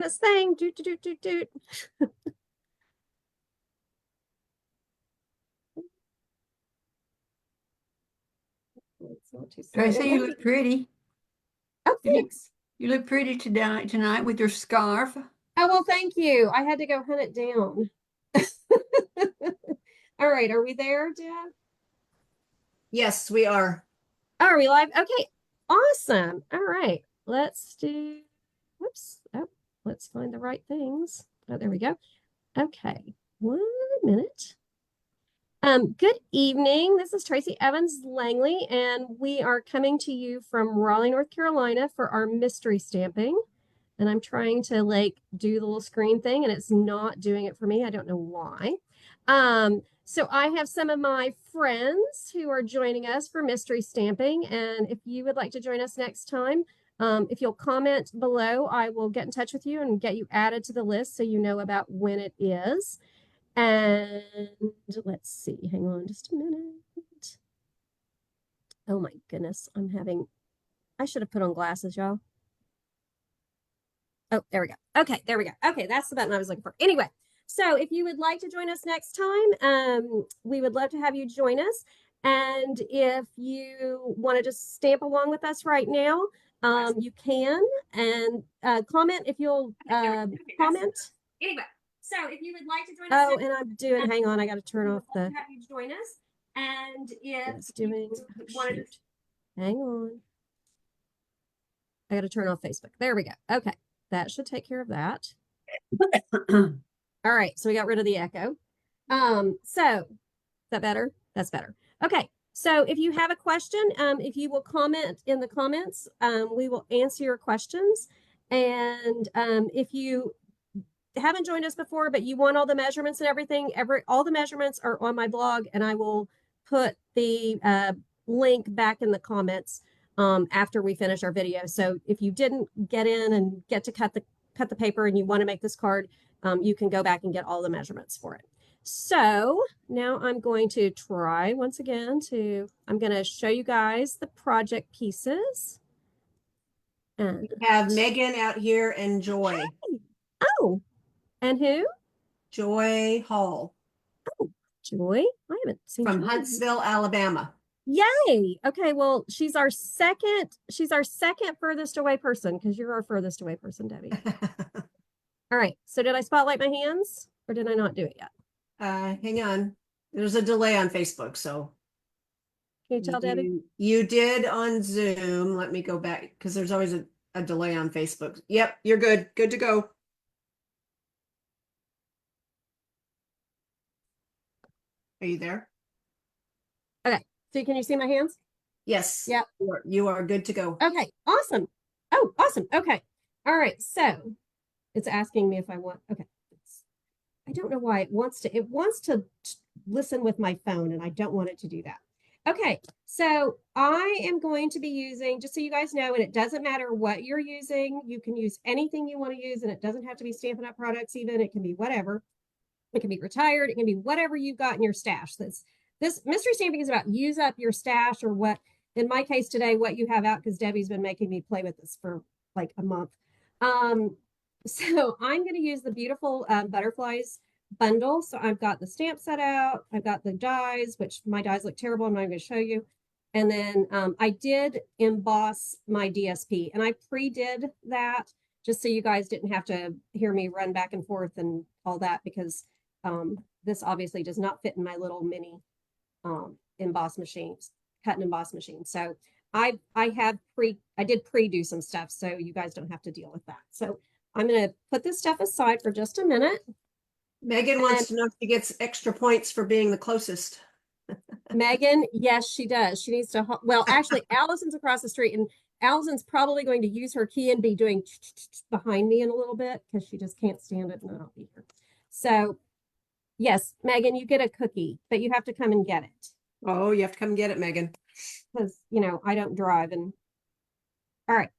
this thing. Doot, doot, doot, doot, doot. It's not too slow. Tracy, you look pretty. Oh, thanks. You look pretty tonight with your scarf. Oh, well, thank you. I had to go hunt it down. All right, are we there, Deb? Yes, we are. Are we live? Okay, awesome. All right, let's do, whoops. Oh, let's find the right things. Oh, there we go. Okay, 1 minute. Good evening. This is Tracy Evans Langley, and we are coming to you from Raleigh, North Carolina for our mystery stamping. And I'm trying to like do the little screen thing, and it's not doing it for me. I don't know why. So I have some of my friends who are joining us for mystery stamping. And if you would like to join us next time, if you'll comment below, I will get in touch with you and get you added to the list so you know about when it is. And let's see, hang on just a minute. Oh my goodness, I should have put on glasses, y'all. Oh, there we go. Okay, there we go. Okay, that's the button I was looking for. Anyway, so if you would like to join us next time, we would love to have you join us. And if you want to just stamp along with us right now, you can. And comment if you'll comment. Anyway, so if you would like to join us. Oh, and I'm doing, hang on, I got to turn off the. Have you join us. And if it's doing, hang on. I got to turn off Facebook. There we go. Okay. That should take care of that. All right, so we got rid of the echo. So is that better? That's better. Okay, so if you have a question, if you will comment in the comments, we will answer your questions. And if you haven't joined us before, but you want all the measurements and everything, all the measurements are on my blog, and I will put the link back in the comments after we finish our video. So if you didn't get in and get to cut the paper and you want to make this card, you can go back and get all the measurements for it. So now I'm going to try once again I'm going to show you guys the project pieces. And we have Megan out here and Joy. Hey. Oh, and who? Joy Hall. Oh, Joy. I haven't seen from Joy. Huntsville, Alabama. Yay. Okay, well, she's our second furthest away person, because you're our furthest away person, Debbie. All right, so did I spotlight my hands or did I not do it yet? Hang on, there's a delay on Facebook, so can you tell Debbie? You did on Zoom. Let me go back because there's always a delay on Facebook. Yep, you're good to go. Are you there? Okay. So can you see my hands? Yes. Yep. You are good to go. Okay. Awesome. Oh, awesome. Okay. All right. So it's asking me if I want. Okay. I don't know why it wants to listen with my phone, and I don't want it to do that. Okay. So I am going to be using, just so you guys know, and it doesn't matter what you're using. You can use anything you want to use, and it doesn't have to be Stampin' Up! Products even. It can be whatever. It can be retired. It can be whatever you've got in your stash. This mystery stamping is about use up your stash, or what, in my case today, what you have out, because Debbie's been making me play with this for like a month. So I'm going to use the beautiful butterflies bundle. So I've got the stamp set out. I've got the dies, which my dies look terrible. I'm not going to show you. And then I did emboss my DSP, and I pre-did that just so you guys didn't have to hear me run back and forth and all that, because this obviously does not fit in my little mini emboss machines, cut and emboss machine. So I did pre-do some stuff, so you guys don't have to deal with that. So I'm going to put this stuff aside for just a minute. Megan wants to know if she gets extra points for being the closest. Megan, yes, she does. She needs to, well, actually, Allison's across the street, and Allison's probably going to use her key and be doing behind me in a little bit, because she just can't stand it, and I'll be here. So yes, Megan, you get a cookie, but you have to come and get it. Oh, you have to come get it, Megan. Because, I don't drive. And all right.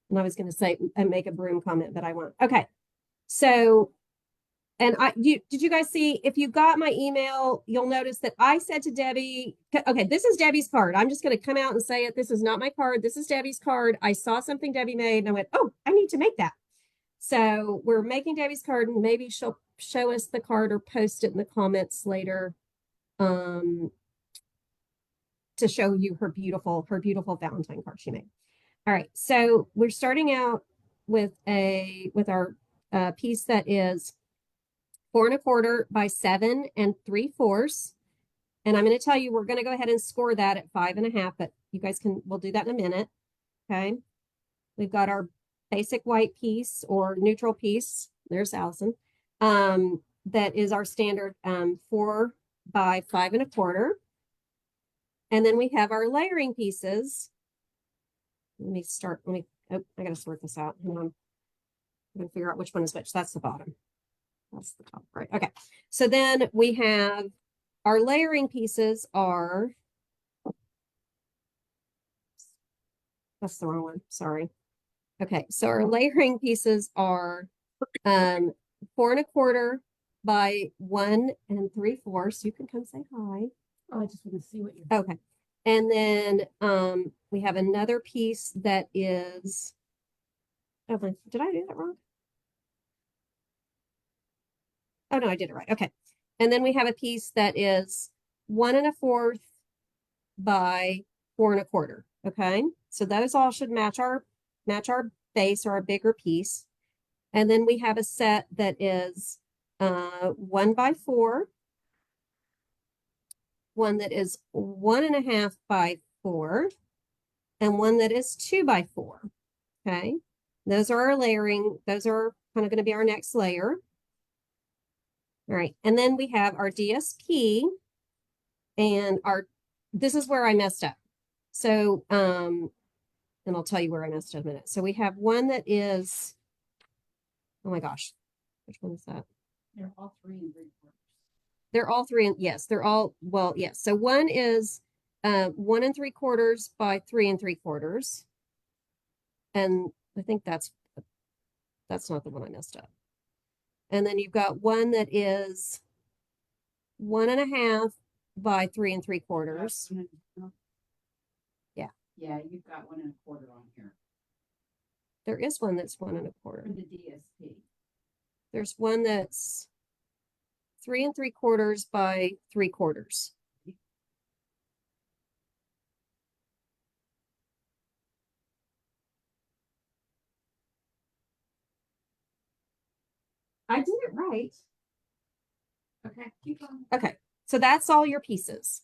And I was going to say and make a broom comment, but I won't. Okay. So, and did you guys see, if you got my email, you'll notice that I said to Debbie, okay, this is Debbie's card. I'm just going to come out and say it. This is not my card. This is Debbie's card. I saw something Debbie made, and I went, oh, I need to make that. So we're making Debbie's card, and maybe she'll show us the card or post it in the comments later. To show you her beautiful Valentine card she made. All right, so we're starting out with our piece that is 4 1/4 by 7 3/4. And I'm going to tell you, we're going to go ahead and score that at 5 1/2, but you guys we'll do that in a minute. Okay. We've got our basic white piece or neutral piece. There's Allison. That is our standard 4 by 5 1/4. And then we have our layering pieces. I gotta sort this out. Hang on. I'm gonna figure out which one is which. That's the bottom. That's the top, right? Okay. So then we have our layering pieces are, that's the wrong one. Sorry. Okay. So our layering pieces are 4 1/4 by 1 3/4. You can come say hi. Oh, I just want to see what you're. Okay. And then we have another piece that is, oh, did I do that wrong? Oh, no, I did it right. Okay. And then we have a piece that is 1 1/4 by 4 1/4. Okay. So those all should match our base or our bigger piece. And then we have a set that is 1 by 4, one that is 1 1/2 by 4, and one that is 2 by 4. Okay. Those are our layering. Those are kind of going to be our next layer. All right. And then we have our DSP, and this is where I messed up. So, and I'll tell you where I messed up in a minute. So we have one that is, oh my gosh, which one is that? They're all 3 3/4. They're all 3, and yes, they're all, well, yes. So one is 1 3/4 by 3 3/4. And I think that's not the one I messed up. And then you've got one that is 1 1/2 by 3 3/4. Yeah. Yeah, you've got 1 1/4 on here There is one that's 1 for 1/4. the DSP. There's one that's 3 3/4 by 3/4. I did it right. Okay, keep going. Okay, so that's all your pieces.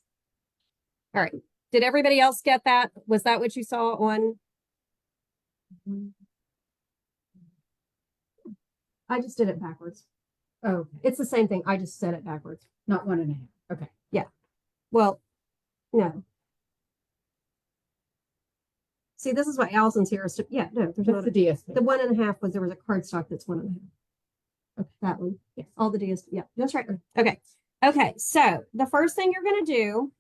All right. Did everybody else get that? Was that what you saw on? I just did it backwards. Oh, okay. It's the same thing. I just said it backwards. Not 1 1/2. Okay. Well, no. See, this is what Allison's here is to, yeah, no, there's not That's the DSP. the 1 1/2 was there was a cardstock that's 1 1/2. Okay. That one. Yes. All the DS. Yeah, that's right. Okay. Okay. So the first thing you're going to do,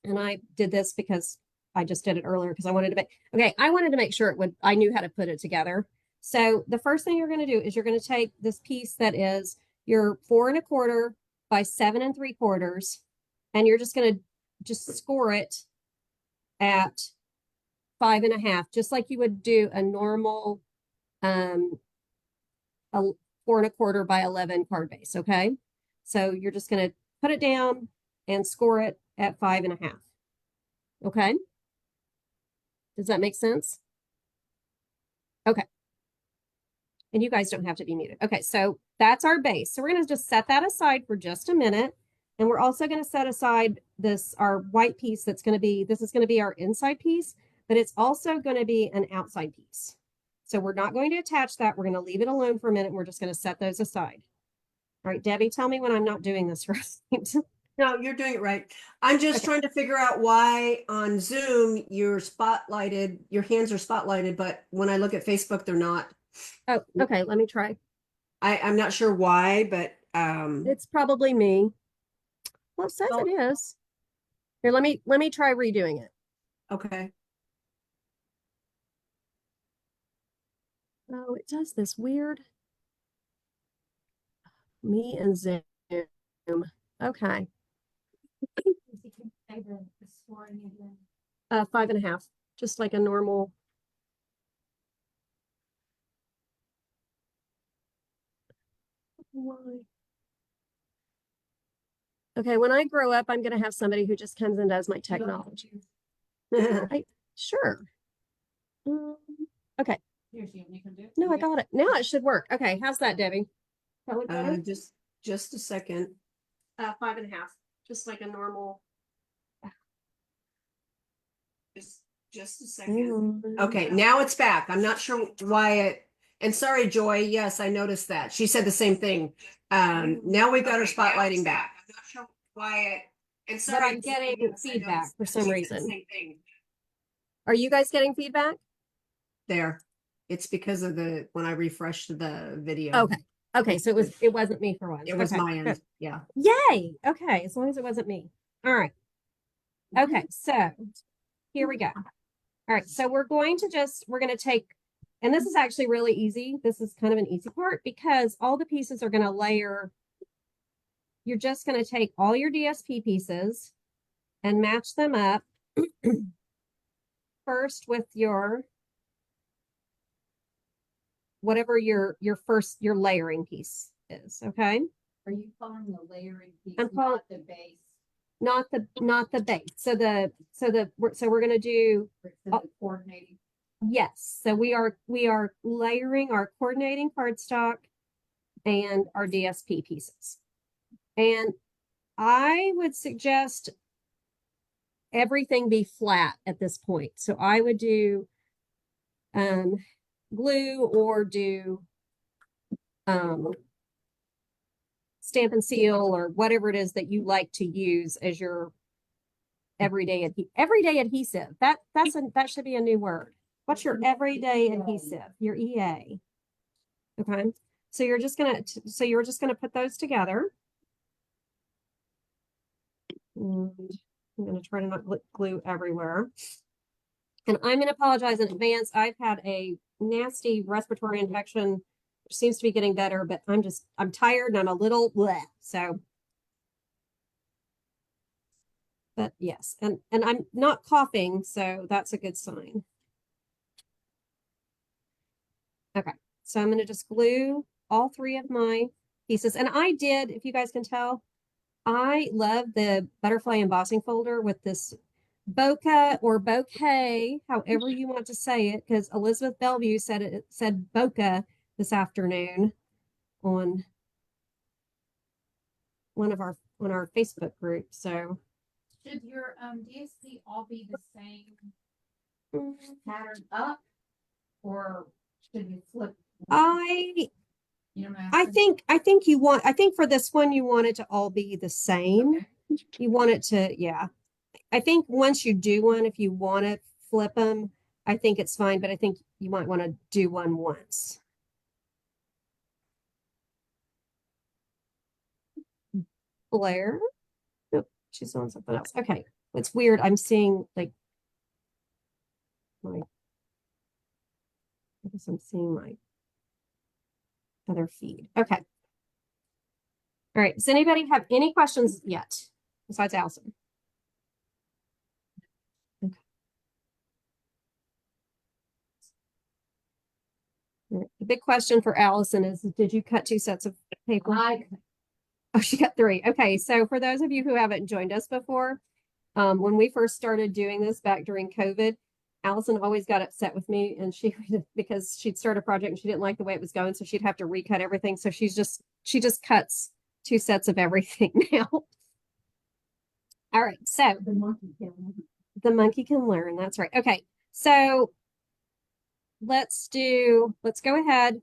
and I did this because I just did it earlier because I wanted to make sure I knew how to put it together. So the first thing you're going to do is you're going to take this piece that is your 4 1/4 by 7 3/4, and you're just going to score it at 5 1/2, just like you would do a normal a 4 1/4 by 11 card base. Okay. So you're just going to put it down and score it at 5 1/2. Okay. Does that make sense? Okay. And you guys don't have to be muted. Okay. So that's our base. So we're going to just set that aside for just a minute. And we're also going to set aside our white piece this is going to be our inside piece, but it's also going to be an outside piece. So we're not going to attach that. We're going to leave it alone for a minute. And we're just going to set those aside. All right, Debbie, tell me when I'm not doing this right. No, you're doing it right. I'm just trying to figure out why on Zoom your hands are spotlighted, but when I look at Facebook, they're not. Oh, okay. Let me try. I'm not sure why, but It's probably me. Well, it says Well- it is. Here, let me try redoing it. okay. Oh, it does this weird. Me and Zoom. Okay. 5 1/2, just like a normal. Why? Okay, when I grow up, I'm gonna have somebody who just comes and does my technology. Sure. Okay, Here's you, you can do it. no, I got it. Now it should work. Okay, how's that, Debbie? That look better? Just a second. 5.5, just like a normal. Just a second. Okay, now it's back. I'm not sure why and sorry, Joy. Yes, I noticed that. She said the same thing. Now we've got her spotlighting back. I'm not sure why and But sorry, I'm getting yes, I feedback noticed for that. some She said the reason. same thing. Are you guys getting feedback? There. It's because of when I refreshed the video. Okay. Okay, so it wasn't me for once. It was Okay, my good. end. Yeah. Yay. Okay, as long as it wasn't me. All right. Okay, so here we go. All right, so we're going to take, and this is actually really easy. This is kind of an easy part because all the pieces are going to layer. You're just going to take all your DSP pieces and match them up first with your whatever your layering piece is, okay? Are you calling the layering piece, I'm calling- not the base? Not the base. So we're going to do Or the coordinating? yes. So we are layering our coordinating cardstock and our DSP pieces. And I would suggest everything be flat at this point. So I would do glue or do stamp and seal or whatever it is that you like to use as your everyday adhesive. That should be a new word. What's your everyday adhesive? Your EA. Okay. So you're just gonna put those together. And I'm gonna try to not glue everywhere. And I'm gonna apologize in advance. I've had a nasty respiratory infection, which seems to be getting better, but I'm tired and I'm a little bleh. So, but yes, and I'm not coughing, so that's a good sign. Okay, so I'm going to just glue all 3 of my pieces. And I did, if you guys can tell, I love the butterfly embossing folder with this bokeh or bouquet, however you want to say it, because Elizabeth Bellevue said bokeh this afternoon on on our Facebook group. So Should your DSP all be the same mm, pattern up? Or should you flip? I You know what I'm asking? think for this one you want it to all be the same. Okay. You want it to, yeah. I think once you do one, if you want to flip them, I think it's fine, but I think you might want to do one once. Blair? Nope, she's on something else. Okay. It's weird. I'm seeing like I guess I'm seeing my other feed. Okay. All right. Does anybody have any questions yet besides Allison? Okay. All right. The big question for Allison is, did you cut 2 sets of paper? Oh, she got 3. Okay. So for those of you who haven't joined us before, when we first started doing this back during COVID, Allison always got upset with me and because she'd start a project and she didn't like the way it was going. So she'd have to recut everything. So she just cuts 2 sets of everything now. All right. So The monkey can. the monkey can learn. That's right. Okay. So let's go ahead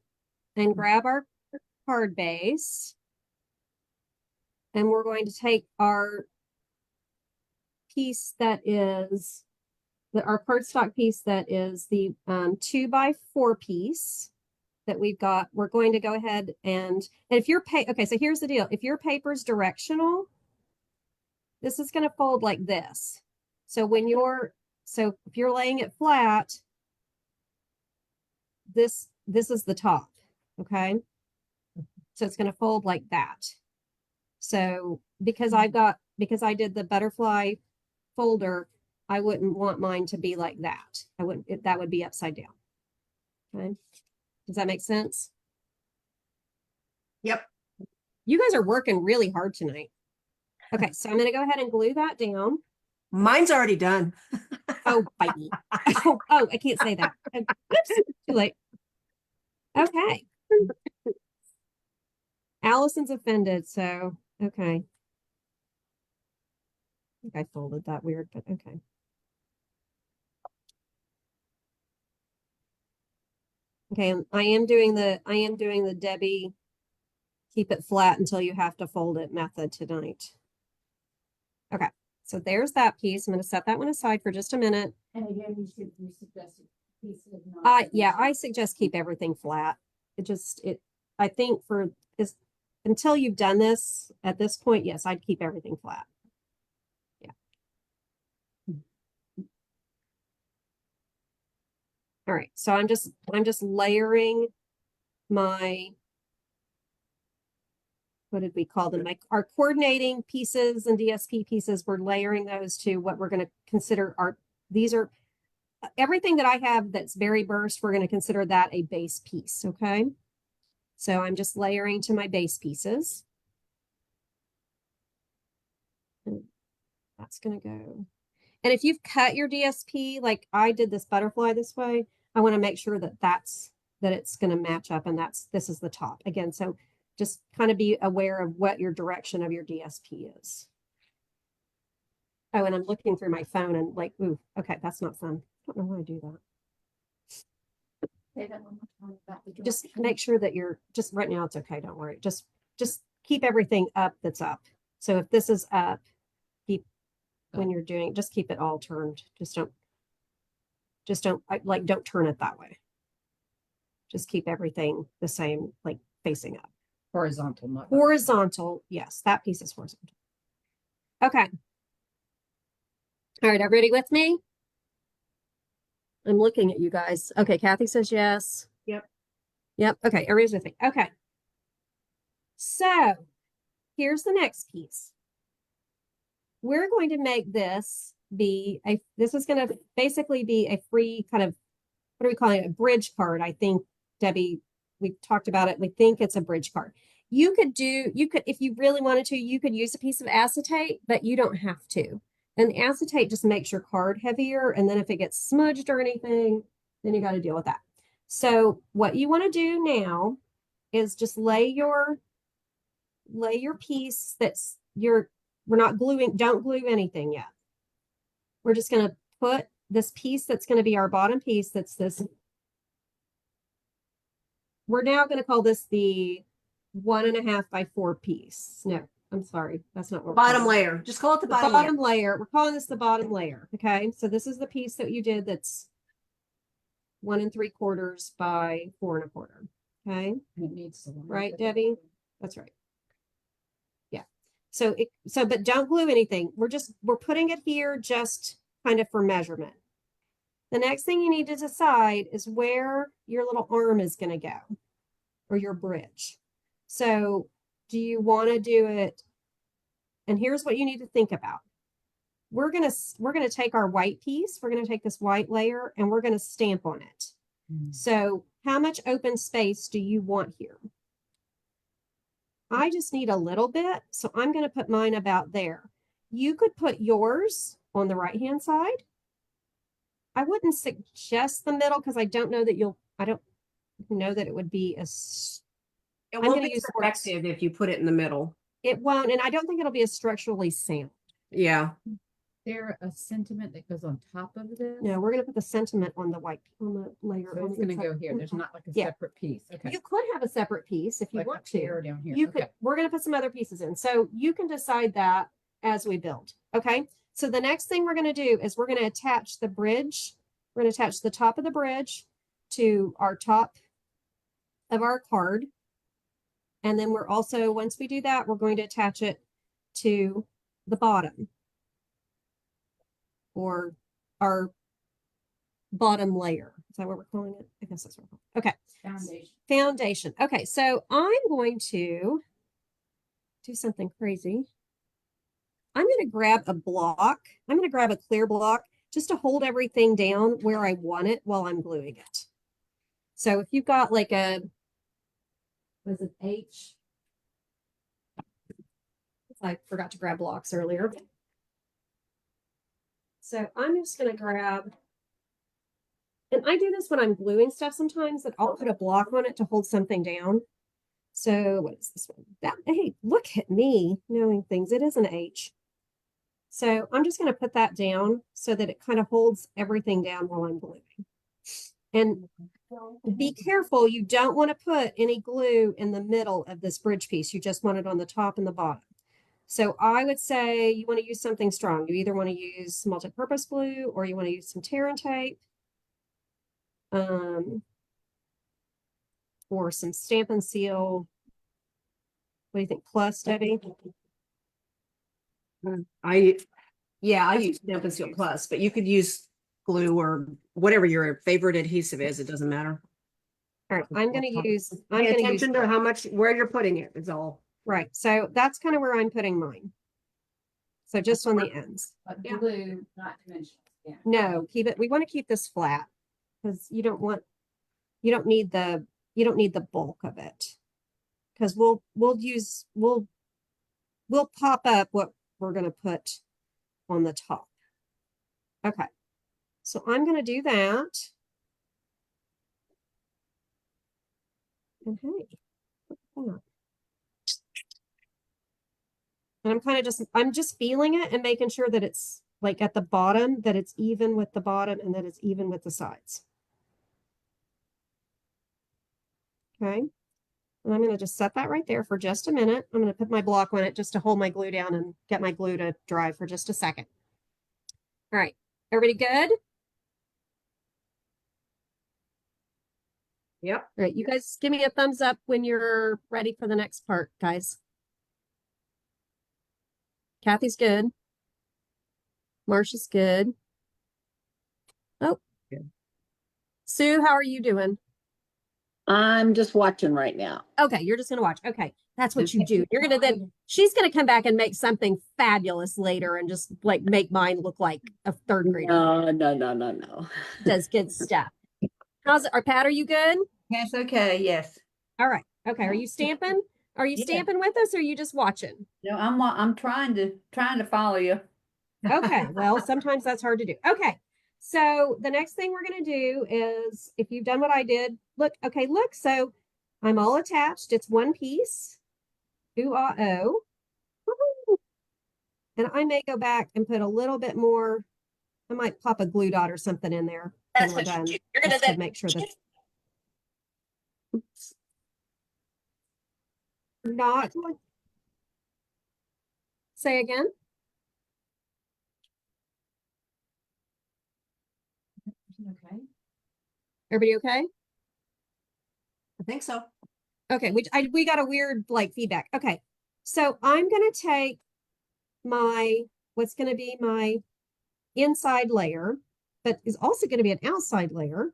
and grab our card base. And we're going to take our piece that is our cardstock piece that is the 2x4 piece that we've got. We're going to go ahead and if your okay, so here's the deal. If your paper's directional, this is going to fold like this. So if you're laying it flat, this is the top, okay? So it's going to fold like that. So because I did the butterfly folder, I wouldn't want mine to be like that. That would be upside down. Okay. Does that make sense? Yep. You guys are working really hard tonight. Okay, so I'm gonna go ahead and glue that down. Mine's already done. Oh, bite me. Oh, I can't say that. Oops, too late. Okay. Allison's offended, so okay. I think I folded that weird, but okay. Okay, and I am doing the Debbie keep it flat until you have to fold it method tonight. Okay, so there's that piece. I'm going to set that one aside for just a minute. And again, you suggested pieces of not. Yeah, I suggest keep everything flat. I think for this, until you've done this at this point, yes, I'd keep everything flat. Yeah. All right, so I'm just layering my, what did we call them? Like our coordinating pieces and DSP pieces, we're layering those to what we're going to consider these are everything that I have that's very burst, we're going to consider that a base piece, okay? So I'm just layering to my base pieces. And that's going to go. And if you've cut your DSP, like I did this butterfly this way, I want to make sure that it's going to match up and this is the top. Again, so just kind of be aware of what your direction of your DSP is. Oh, and I'm looking through my phone and like, ooh, okay, that's not fun. I don't know why I do that. Say that one more time about the Just direction. make sure that just right now it's okay. Don't worry. Just keep everything up that's up. So if this is up, when you're doing, just keep it all turned. Don't turn it that way. Just keep everything the same, like facing up. Horizontal, not Horizontal. Yes, that piece is horizontal. Okay. All right, everybody with me? I'm looking at you guys. Okay, Kathy says yes. Yep. Yep. Okay, everybody's with me. Okay. So here's the next piece. We're going to make this this is going to basically be a free kind of, what are we calling it? A bridge card. I think, Debbie, we talked about it. We think it's a bridge card. You could, if you really wanted to, you could use a piece of acetate, but you don't have to. And the acetate just makes your card heavier. And then if it gets smudged or anything, then you got to deal with that. So what you want to do now is just lay your piece we're not gluing, don't glue anything yet. We're just going to put this piece that's going to be our bottom piece. That's this. We're now going to call this the 1.5 by 4 piece. No, I'm sorry. That's not what we're Bottom calling it. layer. Just call it the The bottom, bottom layer. layer. We're calling this the bottom layer. Okay. So this is the piece that you did that's 1 3/4 by 4 1/4. Okay. And it needs to line Right, up. Debbie? That's right. Yeah. So but don't glue anything. We're putting it here just kind of for measurement. The next thing you need to decide is where your little arm is going to go or your bridge. So do you want to do it? And here's what you need to think about. We're going to take our white piece. We're going to take this white layer and we're going to stamp on it. So how much open space do you want here? I just need a little bit. So I'm going to put mine about there. You could put yours on the right-hand side. I wouldn't suggest the middle because I don't know that it would be as, It I'm won't gonna be use effective if you put it in the middle. it won't, and I don't think it'll be as structurally sound. Yeah. There a sentiment that goes on top of this? No, we're going to put the sentiment on the layer. So on it's the gonna inside. go here. There's not like a Yeah. separate piece. Okay. You could have a separate piece if you Like want up to. here or down here. You Okay. could, we're going to put some other pieces in. So you can decide that as we build. Okay. So the next thing we're going to do is we're going to attach the bridge. We're going to attach the top of the bridge to our top of our card. And then we're also, once we do that, we're going to attach it to the bottom or our bottom layer. Is that what we're calling it? I guess that's what we're calling it. Okay. Foundation. Foundation. Okay, so I'm going to do something crazy. I'm going to grab a block. I'm going to grab a clear block just to hold everything down where I want it while I'm gluing it. So if you've got like a, was it H? I forgot to grab blocks earlier. So I'm just gonna grab, and I do this when I'm gluing stuff sometimes, that I'll put a block on it to hold something down. So what is this one? That, hey, look at me knowing things. It is an H. So I'm just gonna put that down so that it kind of holds everything down while I'm gluing. And be careful, you don't want to put any glue in the middle of this bridge piece. You just want it on the top and the bottom. So I would say you want to use something strong. You either want to use multi-purpose glue or you want to use some tear and tape. Or some Stamp and Seal. What do you think? Plus, Debbie? I use Stamp and Seal Plus, but you could use glue or whatever your favorite adhesive is. It doesn't matter. All right, I'm going to use, I'm Pay going to use, attention to how much, where you're putting it is all. right. So that's kind of where I'm putting mine. So just on the ends. But Yeah. glue, not dimensional. Yeah. No, keep it, we want to keep this flat because you don't need the bulk of it. Because we'll pop up what we're going to put on the top. Okay. So I'm going to do that. Okay. And I'm just feeling it and making sure that it's like at the bottom, that it's even with the bottom and that it's even with the sides. Okay. And I'm going to just set that right there for just a minute. I'm going to put my block on it just to hold my glue down and get my glue to dry for just a second. All right. Everybody good? Yep. All right. You guys give me a thumbs up when you're ready for the next part, guys. Kathy's good. Marsha's good. Oh. Good. Sue, how are you doing? I'm just watching right now. Okay, you're just gonna watch. Okay, that's what you do. You're gonna then she's gonna come back and make something fabulous later and just like make mine look like a third grader. No. Does good stuff. How's it? Pat, are you good? That's okay. Yes. All right. Okay. Are you stamping? Are you Yeah. stamping with us or are you just watching? No, I'm trying to follow you. Okay. Well, sometimes that's hard to do. Okay. So the next thing we're going to do is if you've done what I did, look, okay, look. So I'm all attached. It's one piece. Ooh-ah-oh. Woo-hoo. And I may go back and put a little bit more. I might pop a glue dot or something in there when we're done. Just to make sure that not. Say again. Okay. Everybody okay? I think so. Okay, we got a weird like feedback. Okay, so I'm gonna take what's gonna be my inside layer, but is also gonna be an outside layer.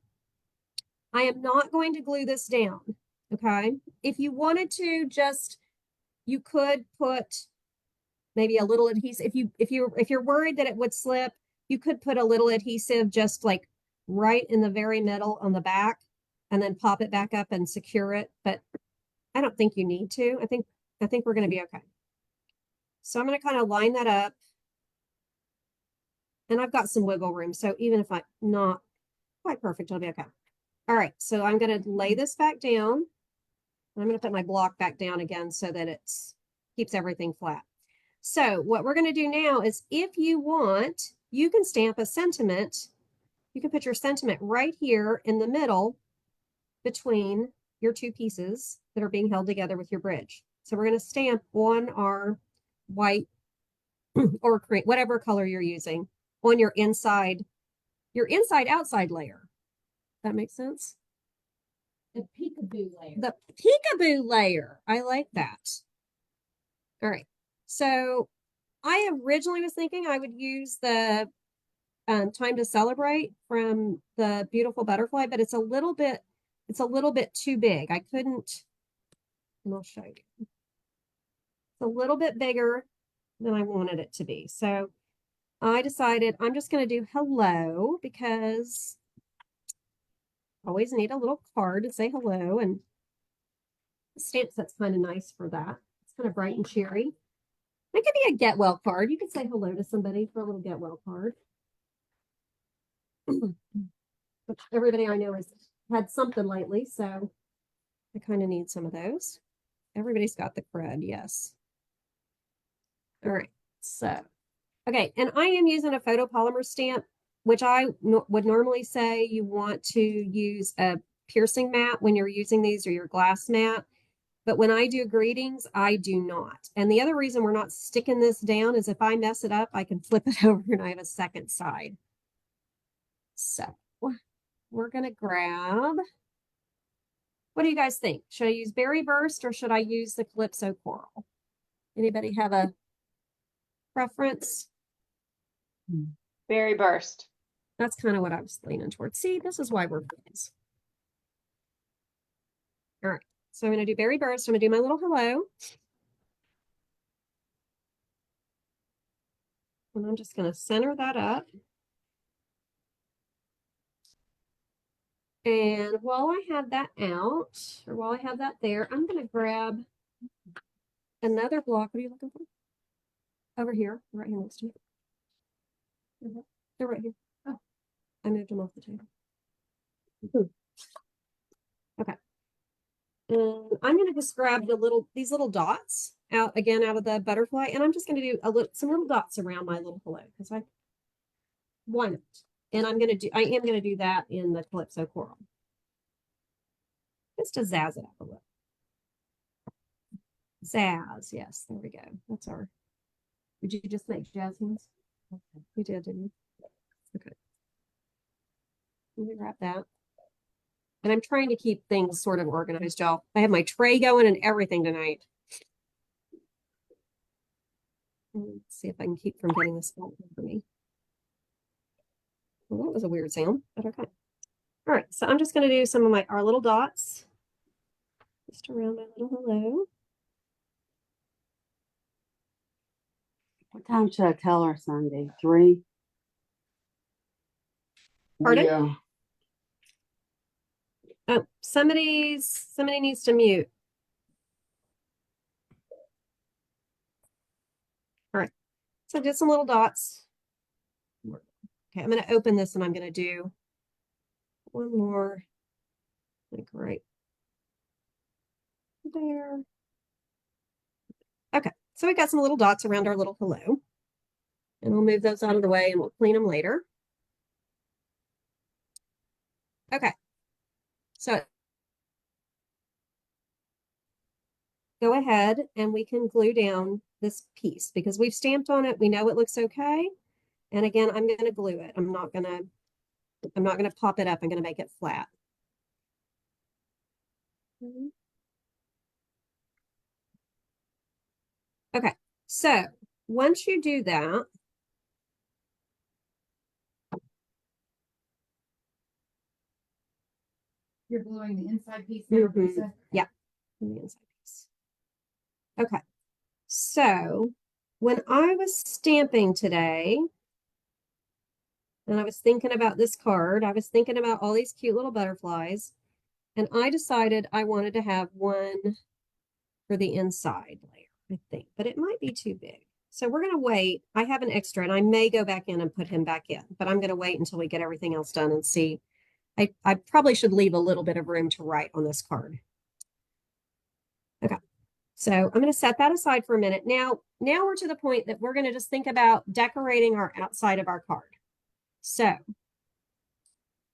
I am not going to glue this down. Okay, if you wanted to, you could put maybe a little adhesive. If you're worried that it would slip, you could put a little adhesive just like right in the very middle on the back, and then pop it back up and secure it. But I don't think you need to. I think we're going to be okay. So I'm going to kind of line that up. And I've got some wiggle room. So even if I'm not quite perfect, it'll be okay. All right. So I'm going to lay this back down. I'm going to put my block back down again so that it keeps everything flat. So what we're going to do now is if you want, you can stamp a sentiment. You can put your sentiment right here in the middle between your two pieces that are being held together with your bridge. So we're going to stamp on our white or cream, whatever color you're using, on your inside outside layer. That makes sense? The peekaboo layer. The peekaboo layer. I like that. All right. So I originally was thinking I would use the Time to Celebrate from the Beautiful Butterfly, but it's a little bit too big. I couldn't, and I'll show you. It's a little bit bigger than I wanted it to be. So I decided I'm just going to do hello because I always need a little card to say hello, and the stamp set's kind of nice for that. It's kind of bright and cheery. It could be a get well card. You could say hello to somebody for a little get well card. But everybody I know has had something lately, so I kind of need some of those. Everybody's got the cred, yes. All right, so, okay, and I am using a photopolymer stamp, which I would normally say you want to use a piercing mat when you're using these or your glass mat. But when I do greetings, I do not. And the other reason we're not sticking this down is if I mess it up, I can flip it over and I have a second side. So we're going to grab, what do you guys think? Should I use Berry Burst or should I use the Calypso Coral? Anybody have a preference? Berry Burst. That's kind of what I was leaning towards. See, this is why we're friends. All right, so I'm going to do Berry Burst. I'm going to do my little hello. And I'm just going to center that up. And while I have that out, or while I have that there, I'm going to grab another block. What are you looking for? Over here, right here next to me. They're right here. Oh, I moved them off the table. Okay. And I'm going to just grab these little dots out again out of the butterfly, and I'm just going to do some little dots around my little hello because why not? And I am going to do that in the Calypso Coral. Just to zazz it up a little. Zazz, yes, there we go. That's our, did you just make jazz hands? Okay. You did, didn't you? Okay. Let me grab that. And I'm trying to keep things sort of organized, y'all. I have my tray going and everything tonight. Let's see if I can keep from getting this all over me. Well, that was a weird sound, but okay. All right, so I'm just going to do some of our little dots just around my little hello. What time should I tell her Sunday? 3? Pardon? Yeah. Oh, somebody needs to mute. All right, so I did some little dots. Okay, I'm going to open this and I'm going to do one more, like right there. Okay, so we got some little dots around our little hello. And we'll move those out of the way and we'll clean them later. Okay, so go ahead and we can glue down this piece because we've stamped on it. We know it looks okay. And again, I'm going to glue it. I'm not going to pop it up. I'm going to make it flat. Okay, so once you do that, You're gluing the inside piece there, Lisa? yeah, the inside piece. Okay, so when I was stamping today, and I was thinking about this card, I was thinking about all these cute little butterflies, and I decided I wanted to have one for the inside layer, I think, but it might be too big. So we're going to wait. I have an extra, and I may go back in and put him back in, but I'm going to wait until we get everything else done and see. I probably should leave a little bit of room to write on this card. Okay, so I'm going to set that aside for a minute. Now we're to the point that we're going to just think about decorating our outside of our card. So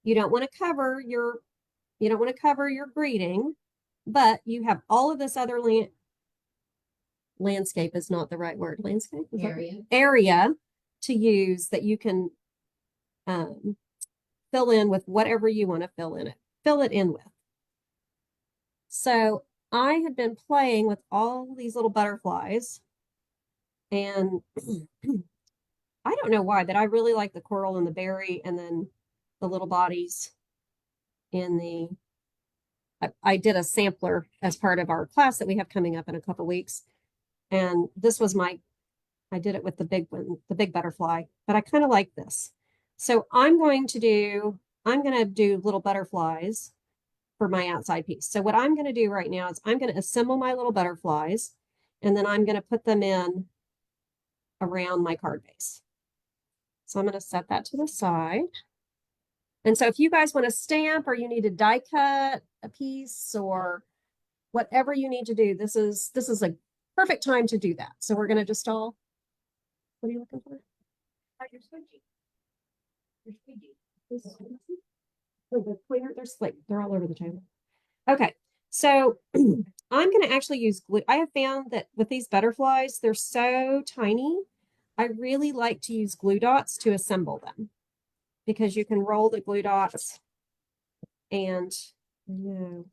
you don't want to cover your greeting, but you have all of this other landscape is not the right word. Landscape area to use that you can fill in with whatever you want to fill it in with. So I had been playing with all these little butterflies, and I don't know why, but I really like the coral and the berry, and then the little bodies in the, I did a sampler as part of our class that we have coming up in a couple weeks. And this was I did it with the big one, the big butterfly, but I kind of like this. So I'm going to do little butterflies for my outside piece. So what I'm going to do right now is I'm going to assemble my little butterflies, and then I'm going to put them in around my card base. So I'm going to set that to the side. And so if you guys want to stamp or you need to die cut a piece or whatever you need to do, this is a perfect time to do that. So we're going to just all, what are you looking for? Your squidgy. Your squidgy. The clear, they're all over the table. Okay, so I'm going to actually use glue. I have found that with these butterflies, they're so tiny. I really like to use glue dots to assemble them because you can roll the glue dots and you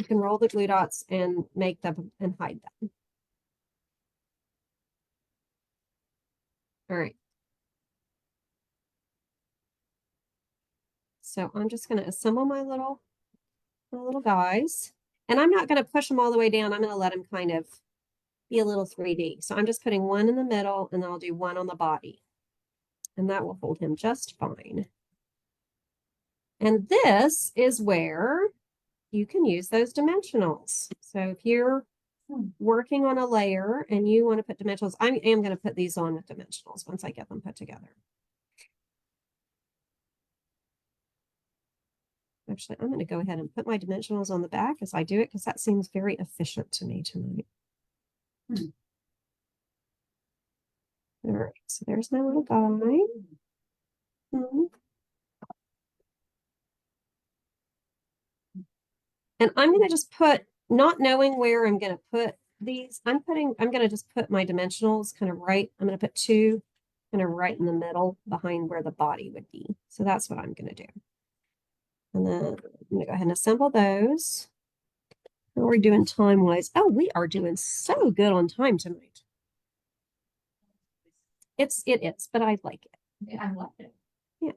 can roll the glue dots and make them and hide them. All right. So I'm just going to assemble my little guys, and I'm not going to push them all the way down. I'm going to let them kind of be a little 3D. So I'm just putting one in the middle and then I'll do one on the body, and that will hold him just fine. And this is where you can use those dimensionals. So if you're working on a layer and you want to put dimensionals, I am going to put these on with dimensionals once I get them put together. Actually, I'm going to go ahead and put my dimensionals on the back as I do it because that seems very efficient to me tonight. All right, so there's my little guy. And I'm going to just put, not knowing where I'm going to put these, I'm going to just put my dimensionals kind of right. I'm going to put two kind of right in the middle behind where the body would be. So that's what I'm going to do. And then I'm going to go ahead and assemble those. How are we doing time-wise? Oh, we are doing so good on time tonight. It is, but I like it. I love it. Yeah.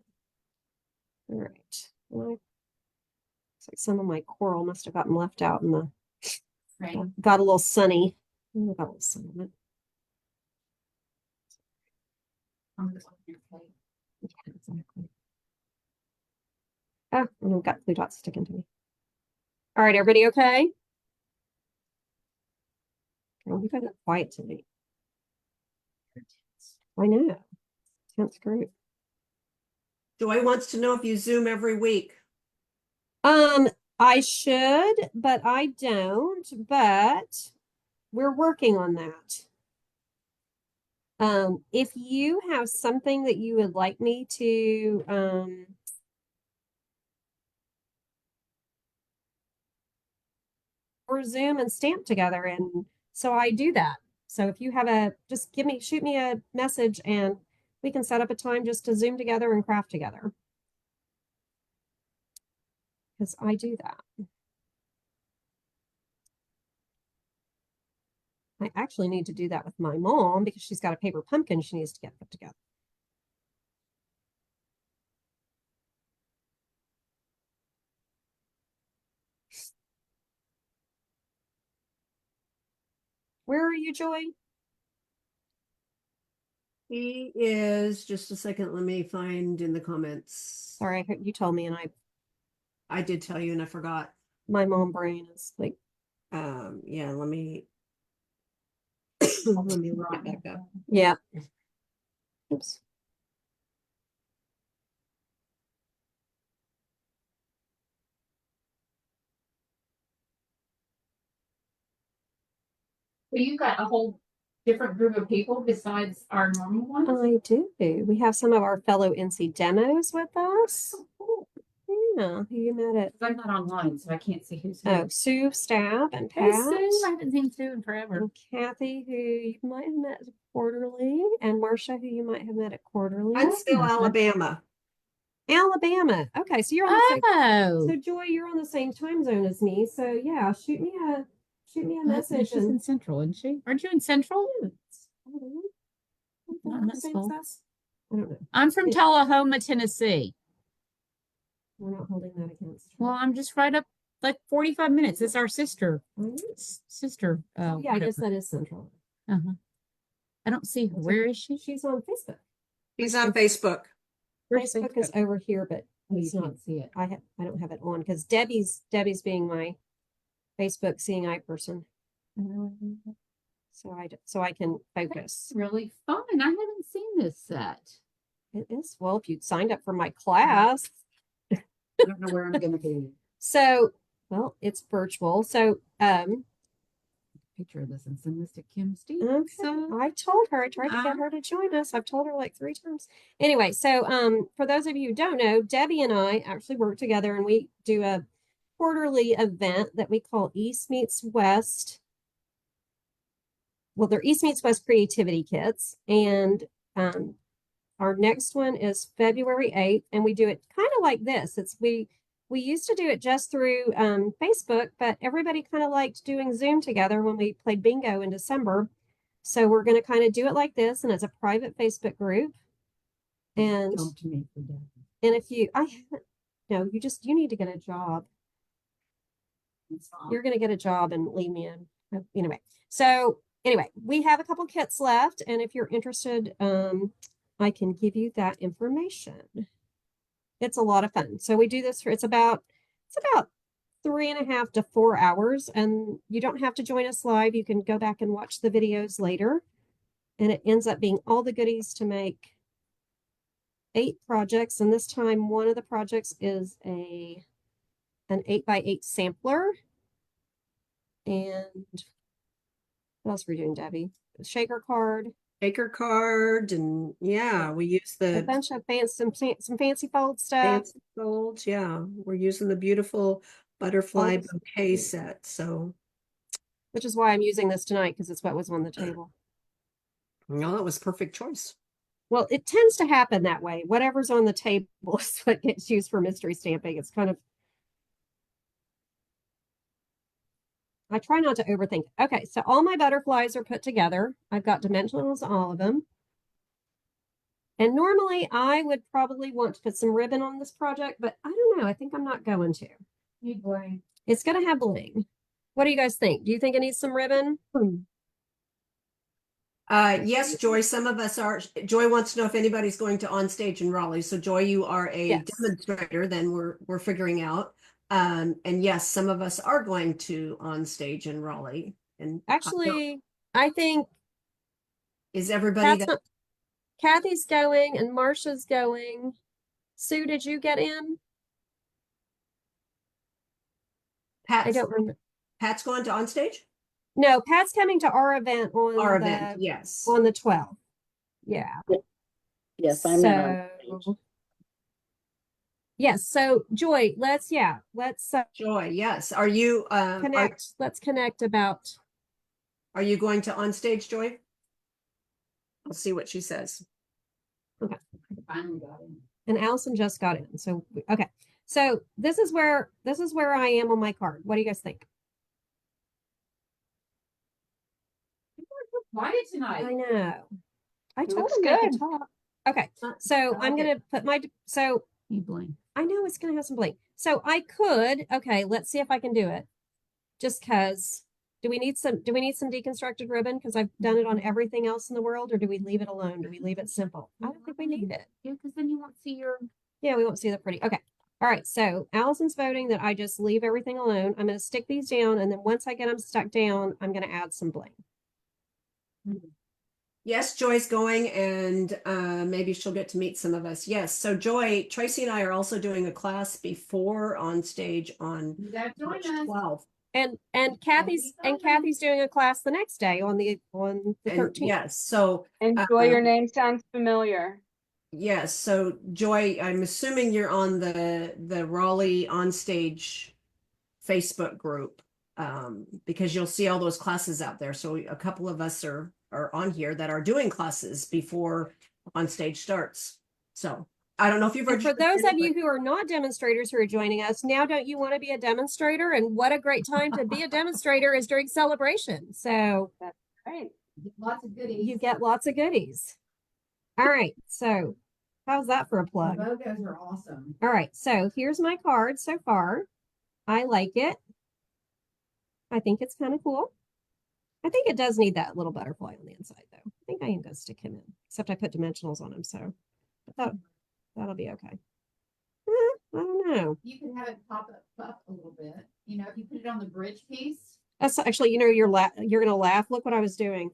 All right. Well, looks like some of my coral must have gotten left out in the, Right. got a little sunny. Oh, got a little sun on it. On your plate. Yeah, exactly. Ah, and I've got blue dots sticking to me. All right, everybody okay? Oh, you guys are quiet tonight. I know. Tense group. Joy wants to know if you Zoom every week. I should, but I don't, but we're working on that. If you have something that you would like me to, or Zoom and stamp together, and so I do that. So if you have just shoot me a message and we can set up a time just to Zoom together and craft together. Because I do that. I actually need to do that with my mom because she's got a paper pumpkin she needs to get put together. Where are you, Joy? He is, just a second, let me find in the comments. Sorry, you told me and I did tell you and I forgot. my mom brain is like, Yeah, let me let me look it back up. yeah. Oops. So you got a whole different group of people besides our normal ones? I do. We have some of our fellow NC demos with us. Yeah, who you met at? I'm not online, so I can't see who's who. Oh, Sue, Stab, and Hey, Pat. Sue, I haven't seen Sue in forever. And Kathy, who you might have met at Quarterly, and Marcia, who you might have met at Quarterly. Huntsville, Alabama. Alabama. Okay, so you're on the same. Oh, So Joy, you're on the same time zone as me. So yeah, shoot me a message. she's in Central, isn't she? Aren't you in Central? I don't know. Not The that same small. as us? I don't know. I'm from Yeah. Tullahoma, Tennessee. We're not holding that against. Well, I'm just right up like 45 minutes. It's our sister. Alright. Sister. Yeah, I guess that is central. Uh-huh. I don't see her. That's Where okay. is she? She's on Facebook. He's on Facebook. Where's Facebook is over here, but Oh, you it's not. can't see it. I don't have it on because Debbie's being my Facebook seeing eye person. so I can focus. Really fun. I haven't seen this set. It is, well, if you signed up for my class. I don't know where I'm gonna be. So, well, it's virtual. So, Picture of this and send this to Kim Steve. okay. So I told her, I tried to get her to join us. I've told her like 3 times. Anyway, so for those of you who don't know, Debbie and I actually work together and we do a quarterly event that we call East Meets West. Well, they're East Meets West creativity kits. And our next one is February 8th, and we do it kind of like this. We used to do it just through Facebook, but everybody kind of liked doing Zoom together when we played bingo in December. So we're going to kind of do it like this, and it's a private Facebook group. And come to me for that. and if you, I haven't, no, you need to get a job. You're going to get a job and leave me in. Anyway, so anyway, we have a couple kits left, and if you're interested, I can give you that information. It's a lot of fun. So we do this for, it's about 3.5 to 4 hours, and you don't have to join us live. You can go back and watch the videos later, and it ends up being all the goodies to make 8 projects. And this time, one of the projects is an 8x8 sampler. And what else are we doing, Debbie? Shaker card, Shaker card, and yeah, we use a the bunch of some fancy fold stuff. fancy folds. Yeah, we're using the beautiful butterfly this- bouquet set. So, Which is why I'm using this tonight, because it's what was on the table. no, that was perfect choice. Well, it tends to happen that way. Whatever's on the table is what gets used for mystery stamping. It's kind of, I try not to overthink. Okay, so all my butterflies are put together. I've got dimensionals on all of them. And normally I would probably want to put some ribbon on this project, but I don't know. I think I'm not going to. Need bling. It's going to have bling. What do you guys think? Do you think it needs some ribbon? Yes, Joy, some of us are. Joy wants to know if anybody's going to on stage in Raleigh. So Joy, you are a Yes. demonstrator, then we're figuring out. And yes, some of us are going to on stage in Raleigh. And Actually, I think is everybody that's that Kathy's going and Marsha's going. Sue, did you get in? I Pat's, don't remember. Pat's going to on stage? No, Pat's coming to our event on Our the event, yes. on the 12th. Yeah. Yes, I'm in on stage. So yes, so Joy, let's Joy, yes. Are you connect. Let's connect about are you going to on stage, Joy? I'll see what she says. Finally got in. and Allison just got in. So okay. So this is where I am on my card. What do you guys think? Quiet tonight. I know. I told Looks him they could good. talk. Okay. So I'm gonna put You bling. I know it's gonna have some bling. So I could, okay, let's see if I can do it. Just cause do we need some deconstructed ribbon? Because I've done it on everything else in the world, or do we leave it alone? Do we leave it simple? I don't think we need it. Yeah, because then you won't see your. Yeah, we won't see the pretty. Okay. All right. So Allison's voting that I just leave everything alone. I'm going to stick these down. And then once I get them stuck down, I'm going to add some bling. Yes, Joy's going, and maybe she'll get to meet some of us. Yes. So Joy, Tracy and I are also doing a class before on stage on You gotta join March us. 12th. And Kathy's doing a class the next day on the And 13th. yes, so Enjoy, your name sounds familiar. yes, so Joy, I'm assuming you're on the Raleigh on stage Facebook group, because you'll see all those classes out there. So a couple of us are on here that are doing classes before on stage starts. So I don't know if you've And for registered those yet, of you who are not demonstrators who are joining us, now don't you want to be a demonstrator? And what a great time to be a demonstrator is during celebration. So Right. Lots of goodies. you get lots of goodies. All right. So how's that for a The plug? logos are awesome. All right. So here's my card so far. I like it. I think it's kind of cool. I think it does need that little butterfly on the inside though. I think I am going to stick him in, except I put dimensionals on him. So that'll be okay. I don't know. You can have it pop up a little bit. You know, if you put it on the bridge piece, That's actually, you're gonna laugh. Look what I was doing.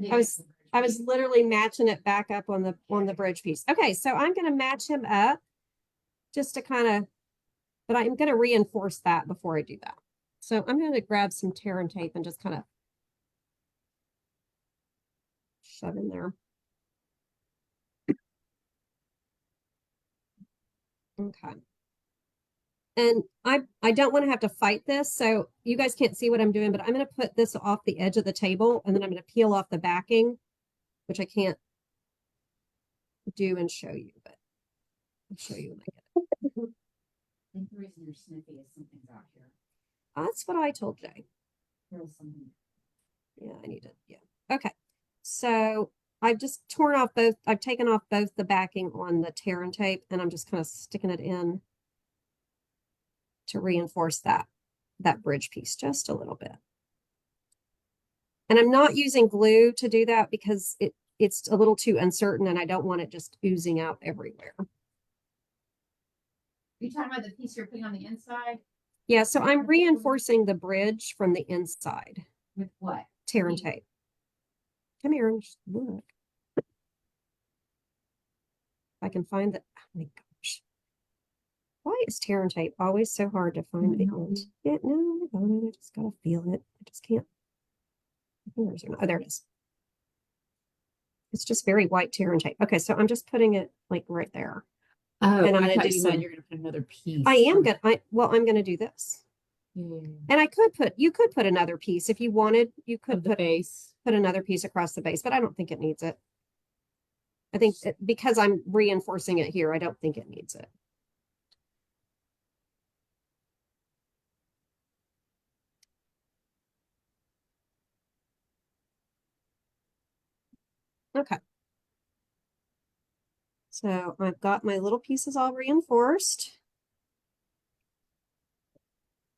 I was literally matching it back up on the bridge piece. Okay, so I'm gonna match him up just to kind of, but I'm gonna reinforce that before I do that. So I'm gonna grab some tear and tape and just kind of shove in there. Okay. And I don't want to have to fight this, so you guys can't see what I'm doing, but I'm going to put this off the edge of the table, and then I'm going to peel off the backing, which I can't do and show you, but I'll show you when I get it. I think the reason you're sniffy is something's out here. That's what I told Jay. There's something. Yeah, I need to, yeah. Okay. So I've just torn off both, I've taken off both the backing on the tear and tape, and I'm just kind of sticking it in to reinforce that bridge piece just a little bit. And I'm not using glue to do that because it's a little too uncertain and I don't want it just oozing out everywhere. You talking about the piece you're putting on the inside Yeah, so I'm reinforcing the bridge from the inside, with what? tear and tape. Come here and just look. If I can find that, oh my gosh. Why is tear and tape always so hard to find the end? Yeah, no, I got it. I just gotta feel it. I just can't. My fingers are not. Oh, there it is. It's just very white tear and tape. Okay, so I'm just putting it like right there. Oh, And I'm I gonna thought do you some- meant you're gonna put another piece. I am on- gonna. I'm gonna do this, Yeah. and you could put another piece if you wanted. You Of could the base. put another piece across the base, but I don't think it needs it. I think because I'm reinforcing it here, I don't think it needs it. Okay. So I've got my little pieces all reinforced.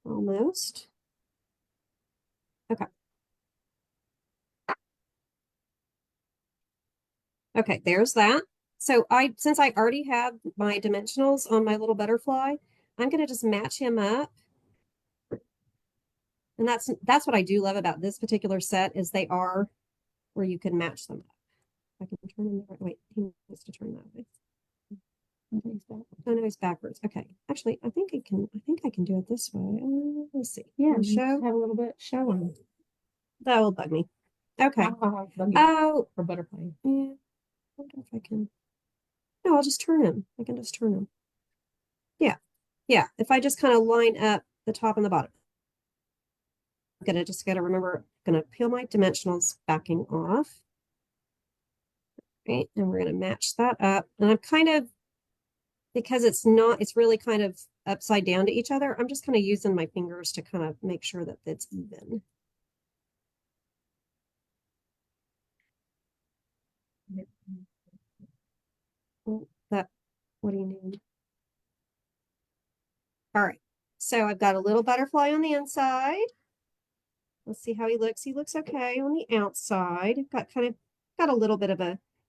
Almost. Okay. Okay, there's that. So since I already have my dimensionals on my little butterfly, I'm gonna just match him up. And that's what I do love about this particular set is they are where you can match them up. I can turn him the right way. He needs to turn that way. Oh no, he's backwards. Okay. Actually, I think I can do it this way. Let's see. Yeah, Wanna show. have a little bit. Show them. That will bug me. Okay. For Oh, butterfly. yeah. I wonder if I can. No, I'll just turn him. I can just turn him. Yeah. Yeah. If I just kind of line up the top and the bottom. I'm just gotta remember, I'm gonna peel my dimensionals backing off. Right. And we're gonna match that up. And I'm kind of, because it's really kind of upside down to each other, I'm just kind of using my fingers to kind of make sure that it's even. Oh, what do you need? All right, so I've got a little butterfly on the inside. Let's see how he looks. He looks okay on the outside. Got a little bit of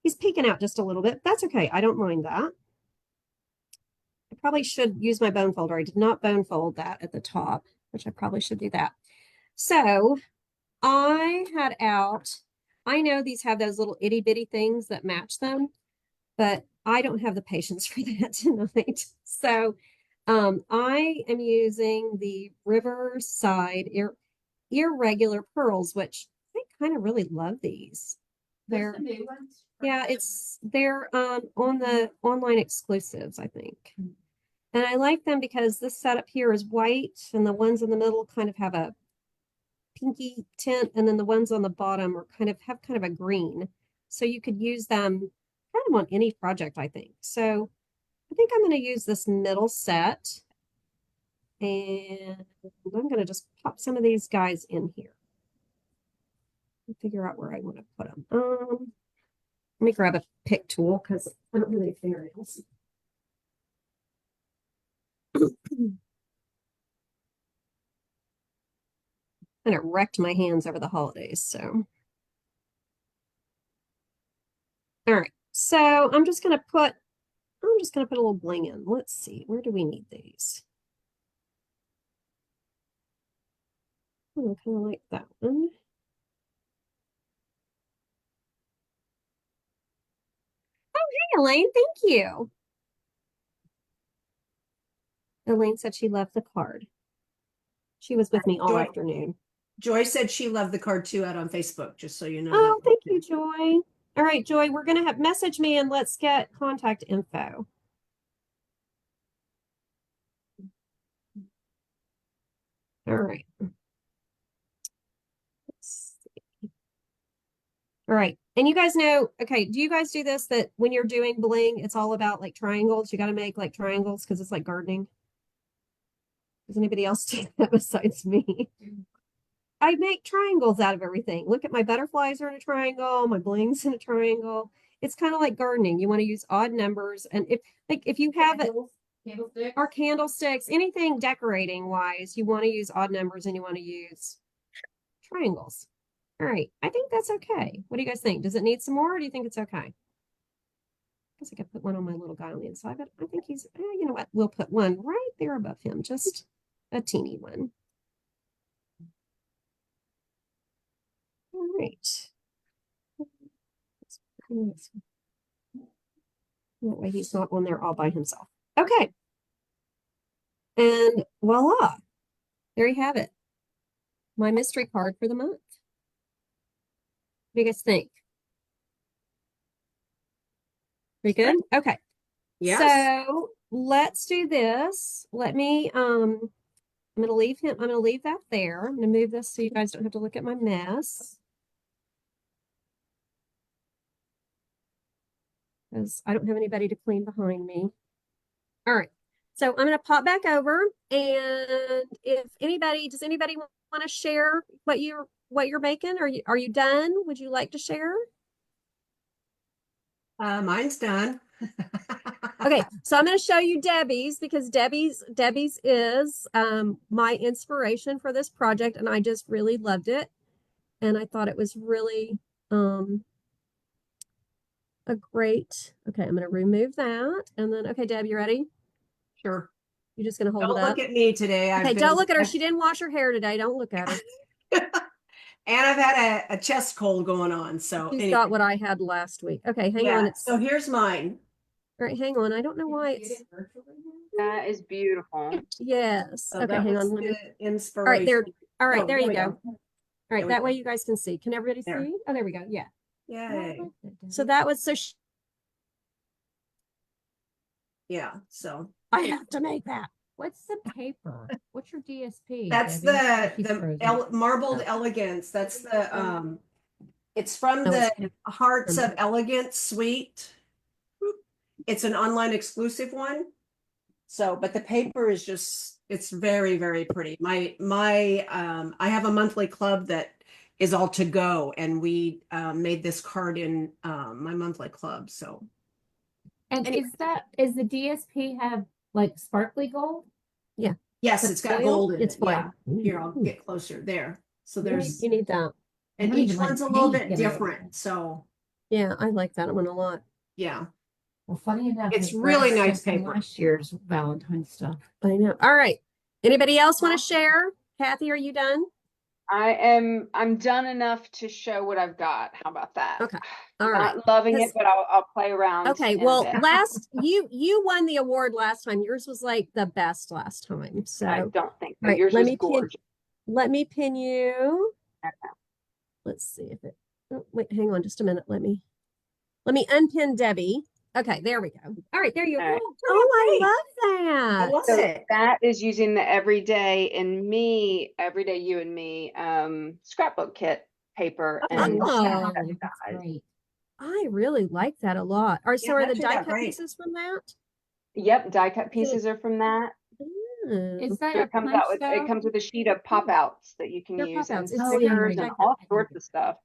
he's peeking out just a little bit. That's okay. I don't mind that. I probably should use my bone folder. I did not bone fold that at the top, which I probably should do that. So I know these have those little itty bitty things that match them, but I don't have the patience for that tonight. So I am using the Riverside Irregular Pearls, which I kind of really love these. They're The new ones? yeah, they're on the online exclusives, I think. And I like them because this setup here is white and the ones in the middle kind of have a pinky tint, and then the ones on the bottom are have kind of a green. So you could use them kind of on any project, I think. So I think I'm going to use this middle set, and I'm going to just pop some of these guys in here and figure out where I want to put them. Let me grab a pick tool because I don't have any fingernails. And it wrecked my hands over the holidays, so. All right, so I'm just gonna put a little bling in. Let's see, where do we need these? I kind of like that one. Oh, hey, Elaine, thank you. Elaine said she loved the card. She was with me all Joy- afternoon. Joy said she loved the card too out on Facebook, just so you know. Oh, that. thank you, Joy. All right, Joy, we're gonna have message me and let's get contact info. All right. Let's see. All right. And you guys know, okay, do you guys do this that when you're doing bling, it's all about like triangles? You got to make like triangles because it's like gardening. Does anybody else do that besides me? I make triangles out of everything. Look at my butterflies are in a triangle, my blings in a triangle. It's kind of like gardening. You want to use odd numbers. And if you have it Candlestick. or candlesticks, anything decorating wise, you want to use odd numbers and you want to use triangles. All right. I think that's okay. What do you guys think? Does it need some more or do you think it's okay? I guess I could put one on my little guy on the inside, but I think he's, you know what? We'll put one right there above him, just a teeny one. All right. That way he's not on there all by himself. Okay. And voila. There you have it. My mystery card for the month. What do you guys think? Pretty good? Okay. Yes. So let's do this. Let me I'm gonna leave that there. I'm gonna move this so you guys don't have to look at my mess. Because I don't have anybody to clean behind me. All right. So I'm going to pop back over, and if anybody, does anybody want to share what you're making? Are you done? Would you like to share? Mine's done. Okay, so I'm going to show you Debbie's because Debbie's is my inspiration for this project, and I just really loved it, and I thought it was really a great. Okay, I'm going to remove that, and then okay, Deb, you ready? Sure. You're just going to hold Don't it up. look at me today. Okay, don't look at her. She didn't wash her hair today. Don't look at her. And I've had a chest cold going on. So She's anyway. got what I had last week. Okay, hang on. It's So here's mine. all right. Hang on. I don't know why it's That is beautiful. yes. So Okay, that hang was on. Let me. the inspiration. All right, there. All right, Oh, there you we go. All right, There we that go. way you guys can see. Can everybody There. see? Oh, there we go. Yeah. Yay. So that was so. Yeah. So I have to make that. What's the paper? What's your DSP? that's Debbie? She's the frozen. marbled Oh. elegance. That's the it's from Oh, the it's- Hearts of Elegance suite. It's an online exclusive one. So, but the paper is just, it's very, very pretty. I have a monthly club that is all to go, and we made this card in my monthly club. So And Anyway. is the DSP have like sparkly gold? yes, It's it's got foil? gold in It's it. Yeah. foil. Here, I'll get closer there. So there's, You need that. and I don't each even like one's a little paint bit getting different. So Yeah, I like that one a lot. yeah. Well, funny enough, It's Miss really Brad nice sent me paper. last year's Valentine's stuff. I know. All right. Anybody else want to share? Kathy, are you done? I'm done enough to show what I've got. How about that? Okay. All right. Not loving Because- it, but I'll play around. Okay, in a well, bit. you won the award last time. Yours was like the best last time. So I don't think so. right, Yours let was me pin- gorgeous. let me pin you. Okay. Let's see if it. Oh, wait, hang on just a minute. Let me unpin Debbie. Okay, there we go. All right, there you go. All right. Oh, I I love that. love So it. that is using the everyday you and me scrapbook kit paper and Oh. That's great. I really like that a lot. Are so are that the turned die out cut great. pieces from that? Yep, die cut pieces are from that. Oh. Is that So a it comes punch out with style? it comes with a sheet of pop outs that you can They're use and pop-outs. It's stickers yeah, and yeah. all sorts of stuff.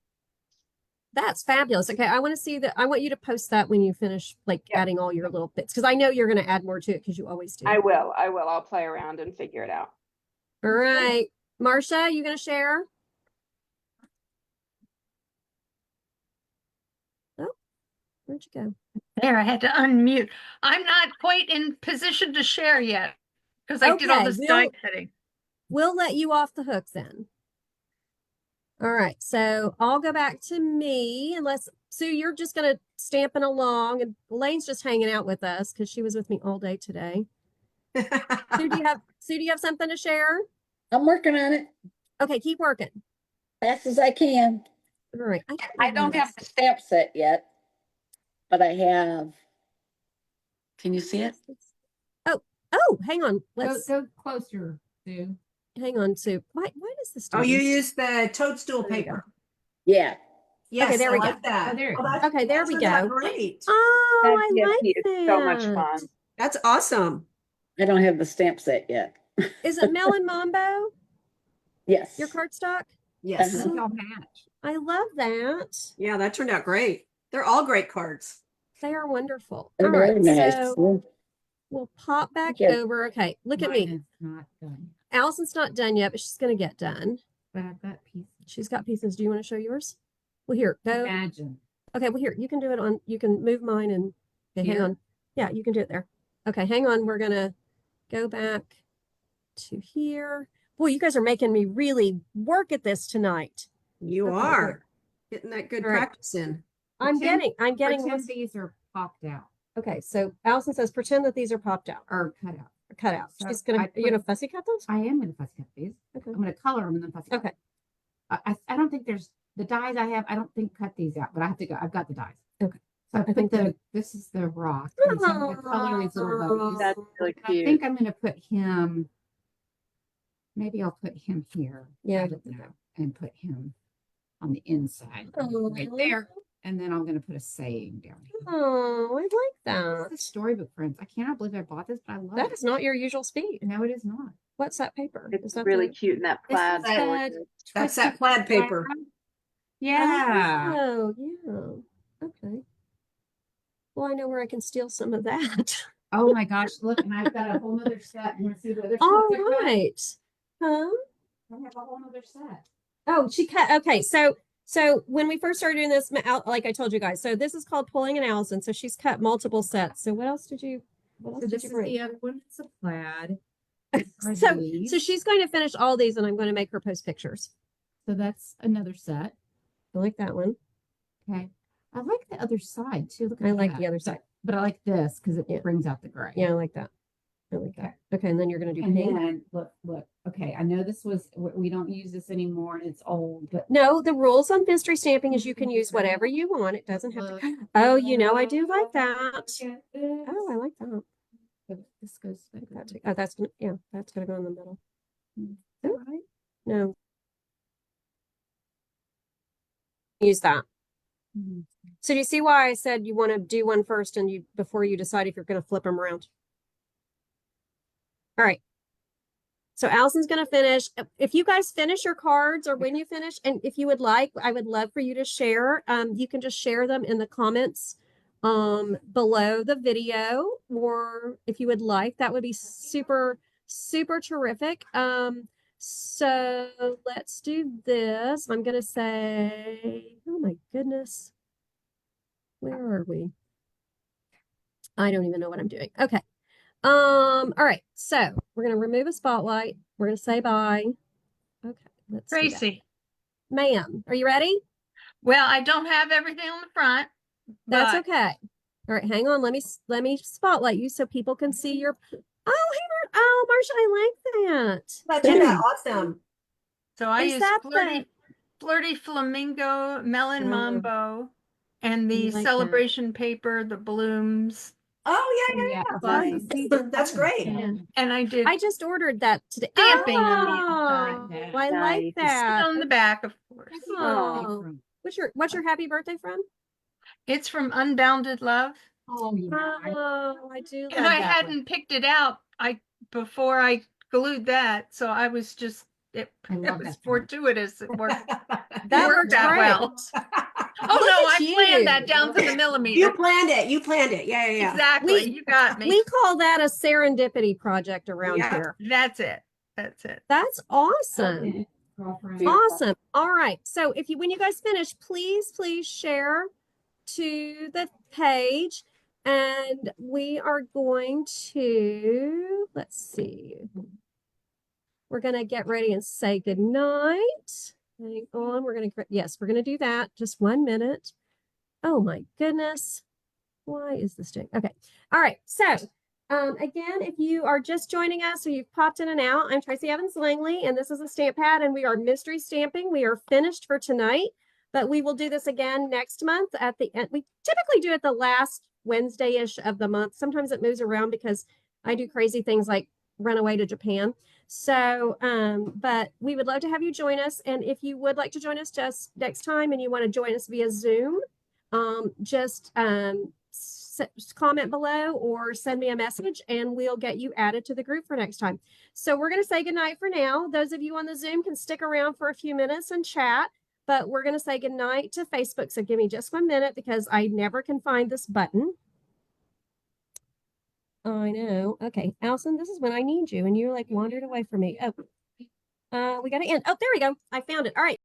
That's fabulous. Okay, I want to see that. I want you to post that when you finish like Yeah. adding all your little bits because I know you're going to add more to it because you always do. I will. I'll play around and figure it out. All right, Marcia, you going to share? Oh, where'd you go? There, I had to unmute. I'm not quite in position to share yet because I did all Okay, this die we'll- cutting. We'll let you off the hook then. All right, so I'll go back to me unless Sue, you're just gonna stamping along, and Elaine's just hanging out with us because she was with me all day today. Sue, do you have something to share? I'm working on it Okay, keep working. fast as I can. All right. I don't have the stamp set yet, but I have. Can you see it? Oh, hang on. Go, Let's go closer, Sue. hang on, Sue. Why does this do Oh, you this? use the toadstool There you go. paper. Yeah. Yes, there I we go. like that. Oh, there it that- goes. Okay, there that we turned out go. Great. Oh, That's I yes, like it's so much that. fun. That's awesome. I don't have the stamp set yet. Is it Melon Mambo, Yes. your cardstock? Yes. Uh-huh. Y'all match. I love that. Yeah, that turned out great. They're all great cards. They are wonderful. They're All very right, nice. so we'll pop back Thank you. over. Okay, look at me. Mine is not done, Allison's not done yet, but she's gonna get done. but I've got pieces. She's got pieces. Do you want to show yours? Well, here, go. Imagine. Okay, well, here, you can do it on, you can move mine and, okay, hang Here? on. Yeah, you can do it there. Okay, hang on. We're gonna go back to here. Boy, you guys are making me really work at this tonight. You Okay, are here. getting that good All right. practice in. I'm Pretend- getting, Pretend these are popped out okay, so Allison says, pretend that these are popped out or cut out. or cut out. So She's gonna, I are you gonna put- fussy cut those? I am gonna fussy cut these. Okay. I'm gonna color them and then fussy cut. Okay. I don't think there's the dies I have. I don't think cut these out, but I have to go. I've got the dies. Okay. So I I think put this is the rock. And so I'm gonna color these little bubbies. That's really I cute. think I'm gonna put him. Maybe I'll put him here. Yeah, I don't know, and put him on the inside right there. And then I'm gonna put a saying down here. Oh, I like This that. is Storybook Friends. I cannot believe I bought this, but I love That it. is not your usual speed. No, it is not. What's that paper? Is It's that really the- cute in that This is plaid. that- gorgeous. That's that plaid paper. Yeah. Oh, yeah. Okay. Well, I know where I can steal some of that. Oh my gosh, look, and I've got a whole nother set. You want to see the other set? All I got? right. Huh? I have a whole nother set. Oh, she cut. Okay, so when we first started doing this, like I told you guys, so this is called Pulling an Allison. So she's cut multiple sets. So what else did you? What else So did this you is bring? the other one. It's a plaid. Are So these. she's going to finish all these, and I'm going to make her post pictures. So that's another set. I like that one. Okay. I like the other side too. Look at I like that. the other side. But I like this because it Yeah. brings out the gray. Yeah, I like that. I like that. Okay, and then you're going to do And pink. then look. Okay, I know this was we don't use this anymore and it's old, but No, the rules on mystery stamping is you can use whatever you want. It doesn't have to. look. Oh, you know, I do like that. Look at Oh, I this. like that. So this goes like That that. too. Oh, that's gonna, yeah, that's gonna go in the middle. Is that right? No. Use that. Mhm. So do you see why I said you want to do one first and you before you decide if you're going to flip them around? All right. So Allison's going to finish. If you guys finish your cards or when you finish, and if you would like, I would love for you to share. You can just share them in the comments below the video, or if you would like, that would be super, super terrific. So let's do this. I'm going to say, oh my goodness. Where are we? I don't even know what I'm doing. Okay. All right. So we're going to remove a spotlight. We're going to say bye. Okay. Let's do that. Tracy. Ma'am, are you ready? Well, I don't have everything on the front. That's but okay. All right. Hang on. Let me spotlight you so people can see your, oh, hey, oh, Marsha, I like that. That turned out awesome. So I Is use that flirty flamingo, melon Oh. mambo, and the I like that. celebration paper, the blooms, Oh, yeah, Yeah. Nice. That's great. and I did I just ordered that today. Stamping on the Oh, inside. I like Nice. that. on the back, of course. Oh. What's your happy birthday from? It's from Unbounded Love, Oh yeah. Oh, I do love and I that one. hadn't picked it out. Before I glued that, so I was just it I love was that one. fortuitous. It worked. That worked worked out great. well. Oh Look no, at I planned that you. down to the millimeter. You planned it. You planned it. Yeah, yeah, yeah. Exactly. We- You got me. We call that a serendipity project around Yeah. here. That's it. That's it. That's awesome. Okay, girlfriend. Beautiful. Awesome. All right. So when you guys finish, please share to the page, and we are going to, let's see. We're going to get ready and say good night. Hang on, we're gonna, yes, we're gonna do that. Just 1 minute. Oh my goodness. Why is this doing? Okay. All right. So, again, if you are just joining us or you've popped in and out, I'm Tracy Evans Langley, and this is a stamp pad, and we are mystery stamping. We are finished for tonight, but we will do this again next month at the end. We typically do it the last Wednesday-ish of the month. Sometimes it moves around because I do crazy things like run away to Japan. So, but we would love to have you join us. And if you would like to join us just next time and you want to join us via Zoom, just comment below or send me a message and we'll get you added to the group for next time. So we're going to say goodnight for now. Those of you on the Zoom can stick around for a few minutes and chat, but we're going to say goodnight to Facebook. So give me just 1 minute because I never can find this button. I know. Okay, Allison, this is when I need you and you're like wandered away from me. Oh, we got to end. Oh, there we go. I found it. All right.